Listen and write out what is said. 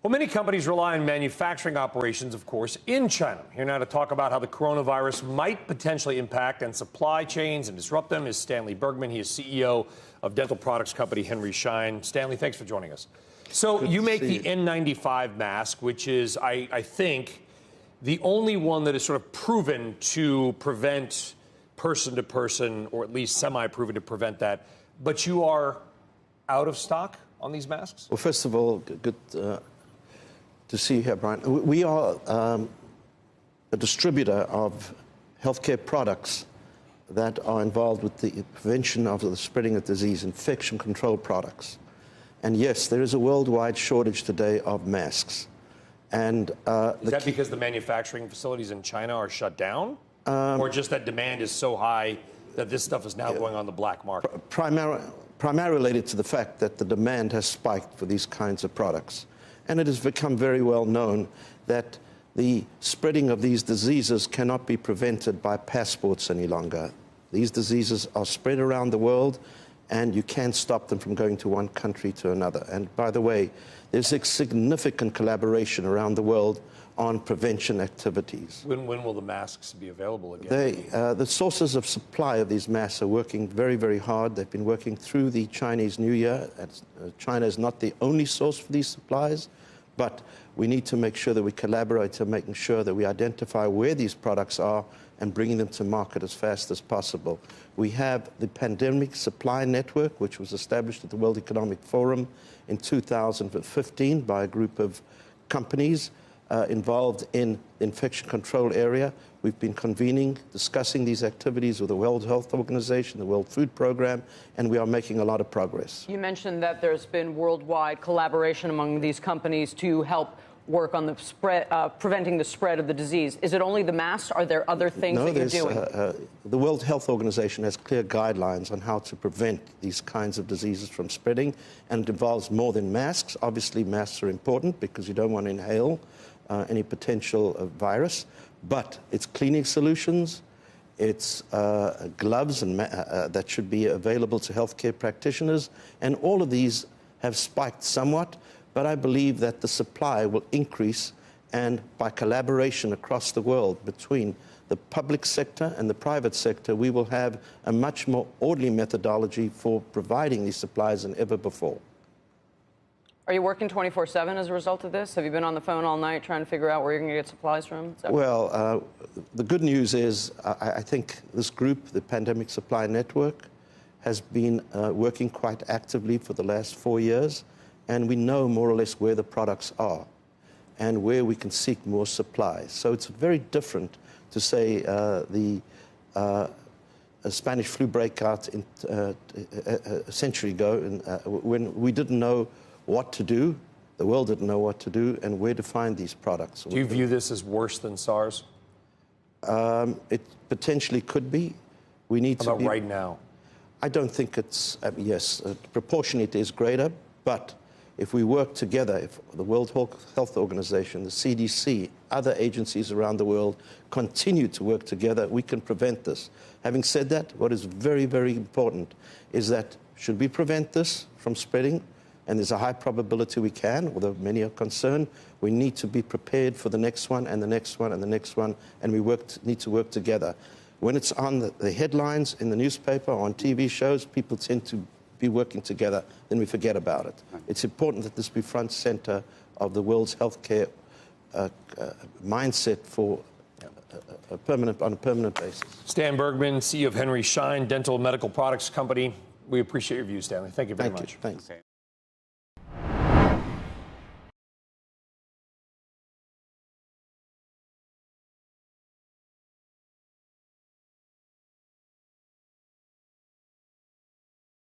Well, many companies rely on manufacturing operations, of course, in China. Here now to talk about how the coronavirus might potentially impact and supply chains and disrupt them is Stanley Bergman. He is CEO of dental products company Henry Schein. Stanley, thanks for joining us. So you make the N95 mask, which is, I think, the only one that is sort of proven to prevent person-to-person, or at least semi-proven to prevent that. But you are out of stock on these masks? Well, first of all, good to see you here, Brian. We are a distributor of healthcare products that are involved with the prevention of the spreading of disease, infection control products. And yes, there is a worldwide shortage today of masks. And is that because the manufacturing facilities in China are shut down? Or just that demand is so high that this stuff is now going on the black market? Primarily related to the fact that the demand has spiked for these kinds of products. And it has become very well known that the spreading of these diseases cannot be prevented by passports any longer. These diseases are spread around the world, and you can't stop them from going to one country to another. And by the way, there's a significant collaboration around the world on prevention activities. When will the masks be available again? The sources of supply of these masks are working very, very hard. They've been working through the Chinese New Year. China is not the only source for these supplies, but we need to make sure that we collaborate to making sure that we identify where these products are and bringing them to market as fast as possible. We have the Pandemic Supply Network, which was established at the World Economic Forum in 2015 by a group of companies involved in the infection control area. We've been convening, discussing these activities with the World Health Organization, the World Food Program, and we are making a lot of progress. You mentioned that there's been worldwide collaboration among these companies to help work on the spread, preventing the spread of the disease. Is it only the masks? Are there other things that you're doing? The World Health Organization has clear guidelines on how to prevent these kinds of diseases from spreading, and it involves more than masks. Obviously, masks are important because you don't want to inhale any potential virus, but it's cleaning solutions, it's gloves and that should be available to healthcare practitioners, and all of these have spiked somewhat, but I believe that the supply will increase, and by collaboration across the world between the public sector and the private sector, we will have a much more orderly methodology for providing these supplies than ever before. Are you working 24/7 as a result of this? Have you been on the phone all night trying to figure out where you're going to get supplies from? Well, the good news is I think this group, the Pandemic Supply Network, has been working quite actively for the last 4 years, and we know more or less where the products are and where we can seek more supply. So it's very different to say the Spanish flu breakout a century ago when we didn't know what to do, the world didn't know what to do, and where to find these products. Do you view this as worse than SARS? It potentially could be. We need How about right now? I don't think it's, yes, proportionally it is greater, but if we work together, if the World Health Organization, the CDC, other agencies around the world continue to work together, we can prevent this. Having said that, what is very, very important is that should we prevent this from spreading, and there's a high probability we can, although many are concerned, we need to be prepared for the next one and the next one and the next one, and we need to work together. When it's on the headlines in the newspaper or on TV shows, people tend to be working together, then we forget about it. It's important that this be front center of the world's healthcare mindset for on a permanent basis. Stan Bergman, CEO of Henry Schein, dental medical products company. We appreciate your views, Stanley. Thank you very much. Thanks.